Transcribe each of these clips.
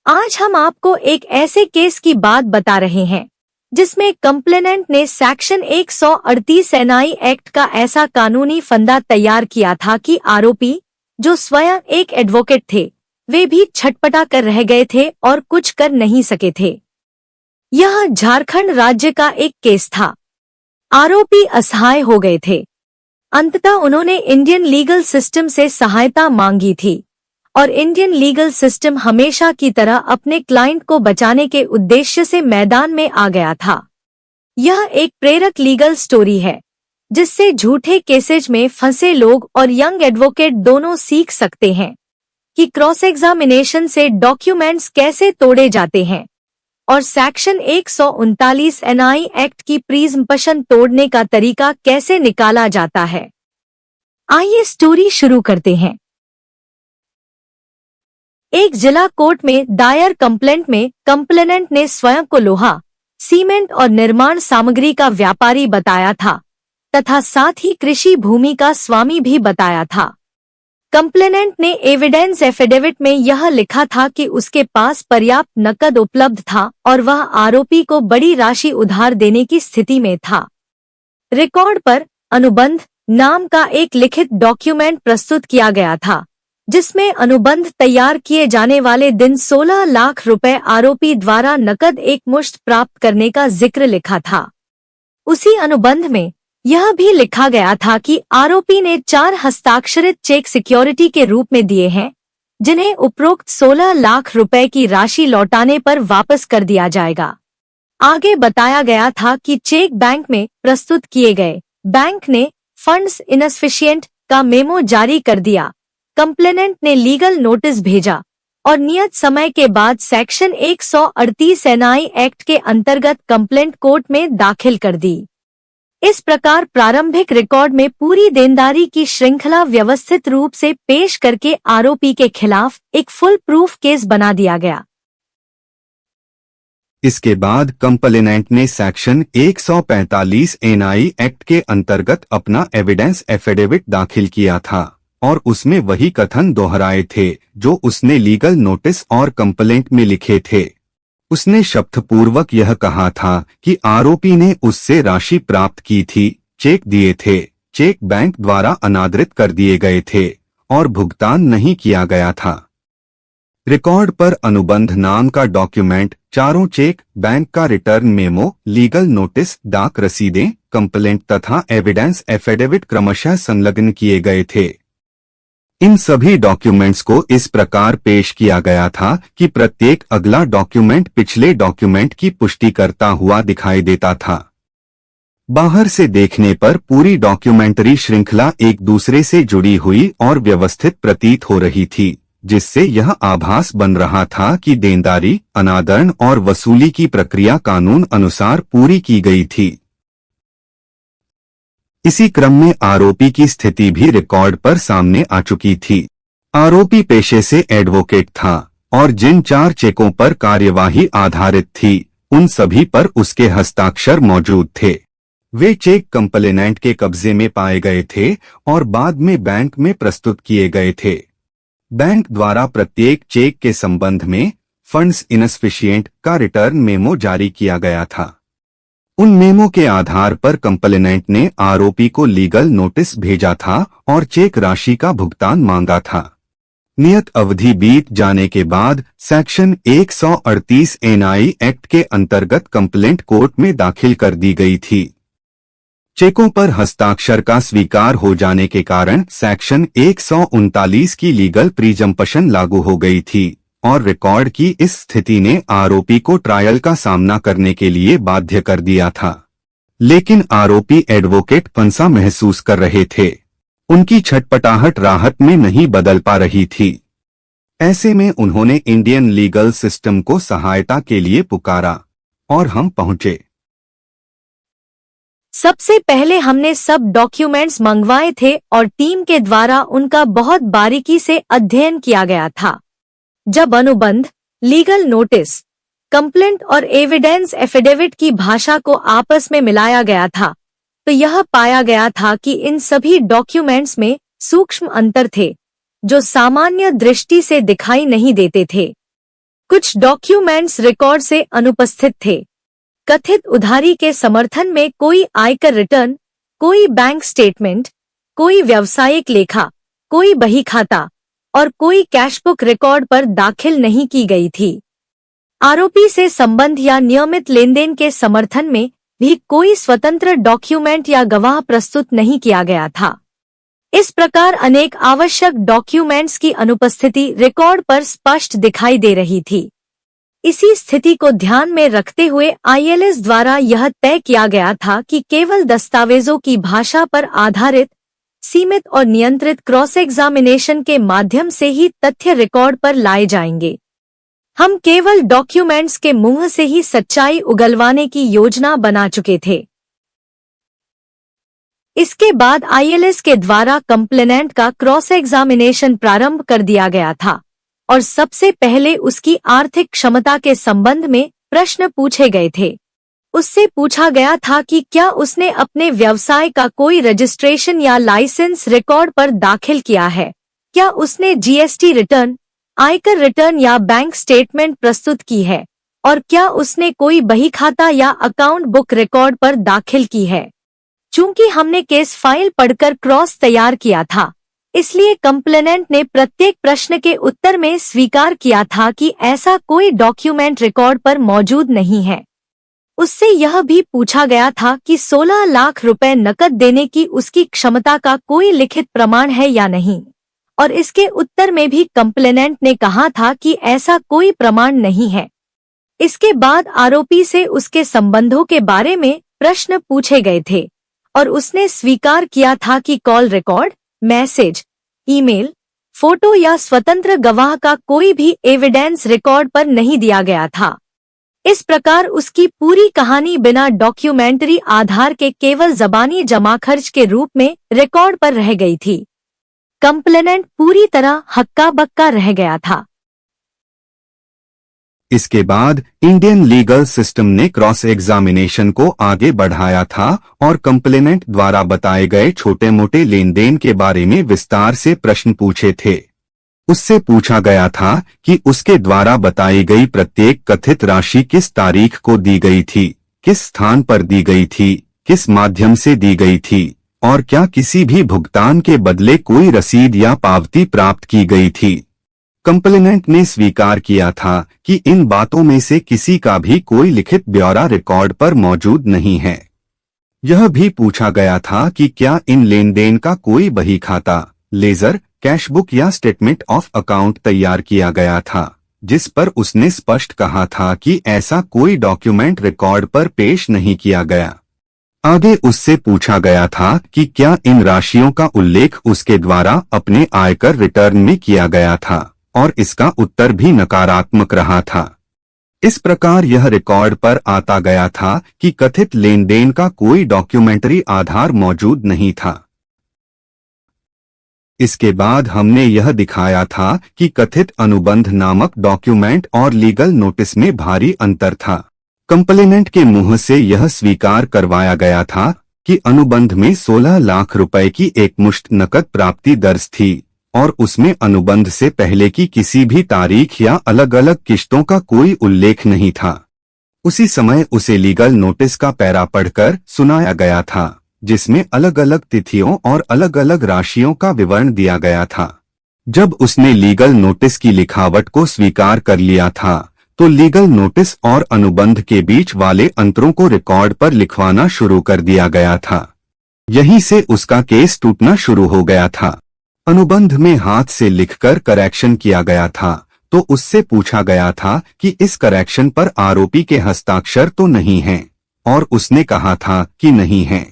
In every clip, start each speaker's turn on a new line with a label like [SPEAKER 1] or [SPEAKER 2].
[SPEAKER 1] आज हम आपको एक ऐसे केस की बात बता रहे हैं जिसमें कंप्लेनेंट ने सेक्शन 138 एनआई एक्ट का ऐसा कानूनी फंदा तैयार किया था कि आरोपी, जो स्वयं एक एडवोकेट थे, वे भी छटपटा कर रह गए थे और कुछ कर नहीं सके थे। यह झारखंड राज्य का एक केस था। आरोपी असहाय हो गए थे। अंततः उन्होंने इंडियन लीगल सिस्टम से सहायता मांगी थी और इंडियन लीगल सिस्टम हमेशा की तरह अपने क्लाइंट को बचाने के उद्देश्य से मैदान में आ गया था। यह एक प्रेरक लीगल स्टोरी है जिससे झूठे केसेज में फंसे लोग और यंग एडवोकेट दोनों सीख सकते हैं कि क्रॉस एग्जामिनेशन से डॉक्यूमेंट्स कैसे तोड़े जाते हैं और सेक्शन 139 एनआई एक्ट की प्रिजम्पशन तोड़ने का तरीका कैसे निकाला जाता है। आइए स्टोरी शुरू करते हैं। एक जिला कोर्ट में दायर कंप्लेंट में कंप्लेनेंट ने स्वयं को लोहा, सीमेंट और निर्माण सामग्री का व्यापारी बताया था तथा साथ ही कृषि भूमि का स्वामी भी बताया था। कंप्लेनेंट ने एविडेंस एफिडेविट में यह लिखा था कि उसके पास पर्याप्त नकद उपलब्ध था और वह आरोपी को बड़ी राशि उधार देने की स्थिति में था। रिकॉर्ड पर अनुबंध नाम का एक लिखित डॉक्यूमेंट प्रस्तुत किया गया था जिसमें अनुबंध तैयार किए जाने वाले दिन 16 लाख रुपए आरोपी द्वारा नकद एक मुश्त प्राप्त करने का जिक्र लिखा था। उसी अनुबंध में यह भी लिखा गया था कि आरोपी ने 4 हस्ताक्षरित चेक सिक्योरिटी के रूप में दिए हैं जिन्हें उपरोक्त 16 लाख रुपए की राशि लौटाने पर वापस कर दिया जाएगा। आगे बताया गया था कि चेक बैंक में प्रस्तुत किए गए। बैंक ने फंड्स इनसफिशिएंट का मेमो जारी कर दिया। कंप्लेनेंट ने लीगल नोटिस भेजा और नियत समय के बाद सेक्शन 138 एनआई एक्ट के अंतर्गत कंप्लेंट कोर्ट में दाखिल कर दी। इस प्रकार प्रारंभिक रिकॉर्ड में पूरी देनदारी की श्रृंखला व्यवस्थित रूप से पेश करके आरोपी के खिलाफ एक फुल प्रूफ केस बना दिया गया।
[SPEAKER 2] इसके बाद कंप्लेनेंट ने सेक्शन 145 एनआई एक्ट के अंतर्गत अपना एविडेंस एफिडेविट दाखिल किया था और उसमें वही कथन दोहराए थे जो उसने लीगल नोटिस और कंप्लेंट में लिखे थे। उसने शब्दपूर्वक यह कहा था कि आरोपी ने उससे राशि प्राप्त की थी, चेक दिए थे, चेक बैंक द्वारा अनादृत कर दिए गए थे और भुगतान नहीं किया गया था। रिकॉर्ड पर अनुबंध नाम का डॉक्यूमेंट, चारों चेक, बैंक का रिटर्न मेमो, लीगल नोटिस, डाक रसीदें, कंप्लेंट तथा एविडेंस एफिडेविट क्रमशः संलग्न किए गए थे। इन सभी डॉक्यूमेंट्स को इस प्रकार पेश किया गया था कि प्रत्येक अगला डॉक्यूमेंट पिछले डॉक्यूमेंट की पुष्टि करता हुआ दिखाई देता था। बाहर से देखने पर पूरी डॉक्यूमेंट्री श्रृंखला एक दूसरे से जुड़ी हुई और व्यवस्थित प्रतीत हो रही थी, जिससे यह आभास बन रहा था कि देनदारी, अनादरण और वसूली की प्रक्रिया कानून अनुसार पूरी की गई थी। इसी क्रम में आरोपी की स्थिति भी रिकॉर्ड पर सामने आ चुकी थी। आरोपी पेशे से एडवोकेट था और जिन 4 चेकों पर कार्यवाही आधारित थी उन सभी पर उसके हस्ताक्षर मौजूद थे। वे चेक कंप्लेनेंट के कब्जे में पाए गए थे और बाद में बैंक में प्रस्तुत किए गए थे। बैंक द्वारा प्रत्येक चेक के संबंध में फंड्स इनसफिशिएंट का रिटर्न मेमो जारी किया गया था। उन मेमो के आधार पर कंप्लेनेंट ने आरोपी को लीगल नोटिस भेजा था और चेक राशि का भुगतान मांगा था। नियत अवधि बीत जाने के बाद सेक्शन 138 एनआई एक्ट के अंतर्गत कंप्लेंट कोर्ट में दाखिल कर दी गई थी। चेकों पर हस्ताक्षर का स्वीकार हो जाने के कारण सेक्शन 139 की लीगल प्रिजम्पशन लागू हो गई थी और रिकॉर्ड की इस स्थिति ने आरोपी को ट्रायल का सामना करने के लिए बाध्य कर दिया था। लेकिन आरोपी एडवोकेट फंसा महसूस कर रहे थे। उनकी छटपटाहट राहत में नहीं बदल पा रही थी। ऐसे में उन्होंने इंडियन लीगल सिस्टम को सहायता के लिए पुकारा और हम पहुंचे।
[SPEAKER 1] सबसे पहले हमने सब डॉक्यूमेंट्स मंगवाए थे और टीम के द्वारा उनका बहुत बारीकी से अध्ययन किया गया था। जब अनुबंध, लीगल नोटिस, कंप्लेंट और एविडेंस एफिडेविट की भाषा को आपस में मिलाया गया था तो यह पाया गया था कि इन सभी डॉक्यूमेंट्स में सूक्ष्म अंतर थे जो सामान्य दृष्टि से दिखाई नहीं देते थे। कुछ डॉक्यूमेंट्स रिकॉर्ड से अनुपस्थित थे। कथित उधारी के समर्थन में कोई आयकर रिटर्न, कोई बैंक स्टेटमेंट, कोई व्यावसायिक लेखा, कोई बही खाता और कोई कैशबुक रिकॉर्ड पर दाखिल नहीं की गई थी। आरोपी से संबंध या नियमित लेनदेन के समर्थन में भी कोई स्वतंत्र डॉक्यूमेंट या गवाह प्रस्तुत नहीं किया गया था। इस प्रकार अनेक आवश्यक डॉक्यूमेंट्स की अनुपस्थिति रिकॉर्ड पर स्पष्ट दिखाई दे रही थी। इसी स्थिति को ध्यान में रखते हुए आईएलएस द्वारा यह तय किया गया था कि केवल दस्तावेजों की भाषा पर आधारित सीमित और नियंत्रित क्रॉस एग्जामिनेशन के माध्यम से ही तथ्य रिकॉर्ड पर लाए जाएंगे। हम केवल डॉक्यूमेंट्स के मुंह से ही सच्चाई उगलवाने की योजना बना चुके थे। इसके बाद आईएलएस के द्वारा कंप्लेनेंट का क्रॉस एग्जामिनेशन प्रारंभ कर दिया गया था और सबसे पहले उसकी आर्थिक क्षमता के संबंध में प्रश्न पूछे गए थे। उससे पूछा गया था कि क्या उसने अपने व्यवसाय का कोई रजिस्ट्रेशन या लाइसेंस रिकॉर्ड पर दाखिल किया है, क्या उसने जीएसटी रिटर्न, आयकर रिटर्न या बैंक स्टेटमेंट प्रस्तुत की है और क्या उसने कोई बही खाता या अकाउंट बुक रिकॉर्ड पर दाखिल की है। चूंकि हमने केस फाइल पढ़कर क्रॉस तैयार किया था, इसलिए कंप्लेनेंट ने प्रत्येक प्रश्न के उत्तर में स्वीकार किया था कि ऐसा कोई डॉक्यूमेंट रिकॉर्ड पर मौजूद नहीं है। उससे यह भी पूछा गया था कि 16 लाख रुपए नकद देने की उसकी क्षमता का कोई लिखित प्रमाण है या नहीं, और इसके उत्तर में भी कंप्लेनेंट ने कहा था कि ऐसा कोई प्रमाण नहीं है। इसके बाद आरोपी से उसके संबंधों के बारे में प्रश्न पूछे गए थे और उसने स्वीकार किया था कि call record, message, email, photo या स्वतंत्र गवाह का कोई भी एविडेंस रिकॉर्ड पर नहीं दिया गया था। इस प्रकार उसकी पूरी कहानी बिना डॉक्यूमेंट्री आधार के केवल जबानी जमाखर्च के रूप में रिकॉर्ड पर रह गई थी। कंप्लेनेंट पूरी तरह हक्का बक्का रह गया था।
[SPEAKER 2] इसके बाद इंडियन लीगल सिस्टम ने क्रॉस एग्जामिनेशन को आगे बढ़ाया था और कंप्लेनेंट द्वारा बताए गए छोटे मोटे लेन देन के बारे में विस्तार से प्रश्न पूछे थे। उससे पूछा गया था कि उसके द्वारा बताई गई प्रत्येक कथित राशि किस तारीख को दी गई थी, किस स्थान पर दी गई थी, किस माध्यम से दी गई थी और क्या किसी भी भुगतान के बदले कोई रसीद या पावती प्राप्त की गई थी। कंप्लेनेंट ने स्वीकार किया था कि इन बातों में से किसी का भी कोई लिखित ब्यौरा रिकॉर्ड पर मौजूद नहीं है। यह भी पूछा गया था कि क्या इन लेन देन का कोई बही खाता, लेजर, कैशबुक या स्टेटमेंट ऑफ अकाउंट तैयार किया गया था, जिस पर उसने स्पष्ट कहा था कि ऐसा कोई डॉक्यूमेंट रिकॉर्ड पर पेश नहीं किया गया। आगे उससे पूछा गया था कि क्या इन राशियों का उल्लेख उसके द्वारा अपने आयकर रिटर्न में किया गया था और इसका उत्तर भी नकारात्मक रहा था। इस प्रकार यह रिकॉर्ड पर आता गया था कि कथित लेन देन का कोई डॉक्यूमेंट्री आधार मौजूद नहीं था। इसके बाद हमने यह दिखाया था कि कथित अनुबंध नामक डॉक्यूमेंट और लीगल नोटिस में भारी अंतर था। कंप्लेनेंट के मुंह से यह स्वीकार करवाया गया था कि अनुबंध में 16 लाख रुपए की एकमुश्त नकद प्राप्ति दर्ज थी और उसमें अनुबंध से पहले की किसी भी तारीख या अलग अलग किश्तों का कोई उल्लेख नहीं था। उसी समय उसे लीगल नोटिस का पैरा पढ़कर सुनाया गया था, जिसमें अलग अलग तिथियों और अलग अलग राशियों का विवरण दिया गया था। जब उसने लीगल नोटिस की लिखावट को स्वीकार कर लिया था, तो लीगल नोटिस और अनुबंध के बीच वाले अंतरों को रिकॉर्ड पर लिखवाना शुरू कर दिया गया था। यहीं से उसका केस टूटना शुरू हो गया था। अनुबंध में हाथ से लिखकर करेक्शन किया गया था, तो उससे पूछा गया था कि इस करेक्शन पर आरोपी के हस्ताक्षर तो नहीं हैं, और उसने कहा था कि नहीं है।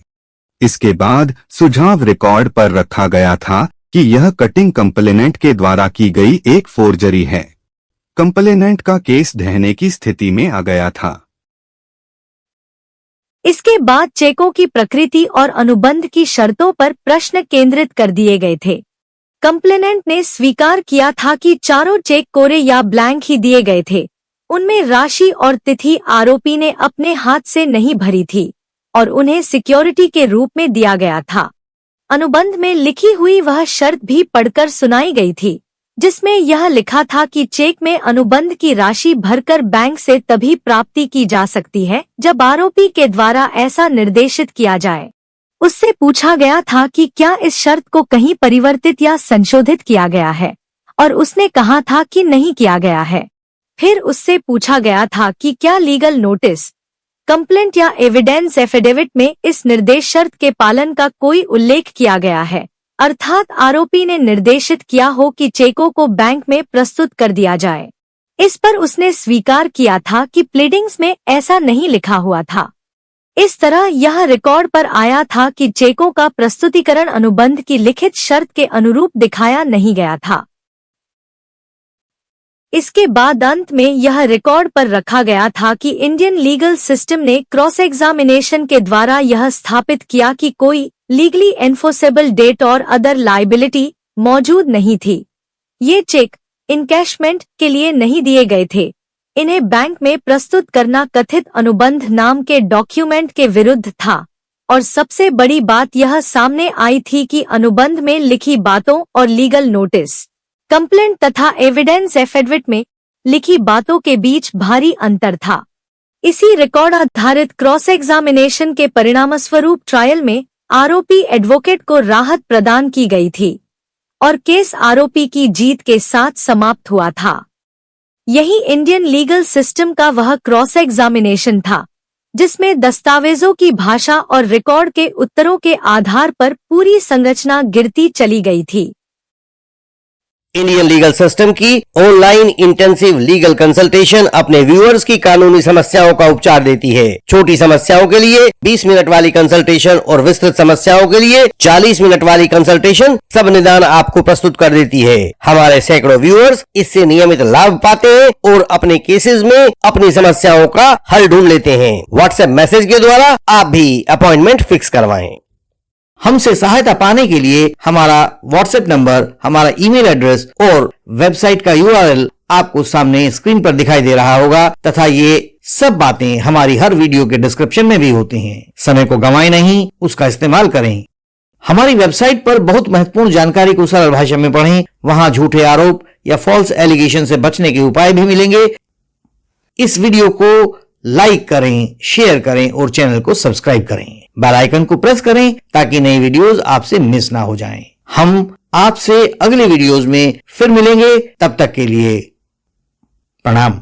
[SPEAKER 2] इसके बाद सुझाव रिकॉर्ड पर रखा गया था कि यह कटिंग कंप्लेनेंट के द्वारा की गई एक फोर्जरी है। कंप्लेनेंट का केस ढहने की स्थिति में आ गया था।
[SPEAKER 1] इसके बाद चेकों की प्रकृति और अनुबंध की शर्तों पर प्रश्न केंद्रित कर दिए गए थे। कंप्लेनेंट ने स्वीकार किया था कि चारों चेक कोरे या ब्लैंक ही दिए गए थे। उनमें राशि और तिथि आरोपी ने अपने हाथ से नहीं भरी थी और उन्हें सिक्योरिटी के रूप में दिया गया था। अनुबंध में लिखी हुई वह शर्त भी पढ़कर सुनाई गई थी। जिसमें यह लिखा था कि चेक में अनुबंध की राशि भरकर बैंक से तभी प्राप्ति की जा सकती है जब आरोपी के द्वारा ऐसा निर्देशित किया जाए। उससे पूछा गया था कि क्या इस शर्त को कहीं परिवर्तित या संशोधित किया गया है, और उसने कहा था कि नहीं किया गया है। फिर उससे पूछा गया था कि क्या लीगल नोटिस, कंप्लेंट या एविडेंस एफिडेविट में इस निर्देश शर्त के पालन का कोई उल्लेख किया गया है, अर्थात आरोपी ने निर्देशित किया हो कि चेकों को बैंक में प्रस्तुत कर दिया जाए। इस पर उसने स्वीकार किया था कि प्लीडिंग्स में ऐसा नहीं लिखा हुआ था। इस तरह यह रिकॉर्ड पर आया था कि चेकों का प्रस्तुतिकरण अनुबंध की लिखित शर्त के अनुरूप दिखाया नहीं गया था। इसके बाद अंत में यह रिकॉर्ड पर रखा गया था कि इंडियन लीगल सिस्टम ने क्रॉस एग्जामिनेशन के द्वारा यह स्थापित किया कि कोई लीगली एनफोर्सेबल डेट और अदर लायबिलिटी मौजूद नहीं थी। ये चेक इनकैशमेंट के लिए नहीं दिए गए थे। इन्हें बैंक में प्रस्तुत करना कथित अनुबंध नाम के डॉक्यूमेंट के विरुद्ध था, और सबसे बड़ी बात यह सामने आई थी कि अनुबंध में लिखी बातों और लीगल नोटिस, कंप्लेंट तथा एविडेंस एफिडेविट में लिखी बातों के बीच भारी अंतर था। इसी रिकॉर्ड आधारित क्रॉस एग्जामिनेशन के परिणामस्वरूप ट्रायल में आरोपी एडवोकेट को राहत प्रदान की गई थी और केस आरोपी की जीत के साथ समाप्त हुआ था। यही इंडियन लीगल सिस्टम का वह क्रॉस एग्जामिनेशन था जिसमें दस्तावेजों की भाषा और रिकॉर्ड के उत्तरों के आधार पर पूरी संरचना गिरती चली गई थी।
[SPEAKER 3] इंडियन लीगल सिस्टम की ऑनलाइन इंटेंसिव लीगल कंसल्टेशन अपने व्यूअर्स की कानूनी समस्याओं का उपचार देती है। छोटी समस्याओं के लिए 20 मिनट वाली कंसल्टेशन और विस्तृत समस्याओं के लिए 40 मिनट वाली कंसल्टेशन सब निदान आपको प्रस्तुत कर देती है। हमारे सैकड़ों व्यूअर्स इससे नियमित लाभ पाते हैं और अपने केसेस में अपनी समस्याओं का हल ढूंढ लेते हैं। व्हाट्सएप मैसेज के द्वारा आप भी अपॉइंटमेंट फिक्स करवाएं।
[SPEAKER 4] हमसे सहायता पाने के लिए हमारा व्हाट्सएप नंबर, हमारा ईमेल एड्रेस और वेबसाइट का यूआरएल आपको सामने स्क्रीन पर दिखाई दे रहा होगा तथा ये सब बातें हमारी हर वीडियो के डिस्क्रिप्शन में भी होती हैं। समय को गंवाएं नहीं, उसका इस्तेमाल करें। हमारी वेबसाइट पर बहुत महत्वपूर्ण जानकारी को सरल भाषा में पढ़ें। वहां झूठे आरोप या फॉल्स एलिगेशन से बचने के उपाय भी मिलेंगे। इस वीडियो को लाइक करें, शेयर करें और चैनल को सब्सक्राइब करें। बेल आइकन को प्रेस करें ताकि नई वीडियोस आपसे मिस ना हो जाएं। हम आपसे अगले वीडियोस में फिर मिलेंगे। तब तक के लिए प्रणाम।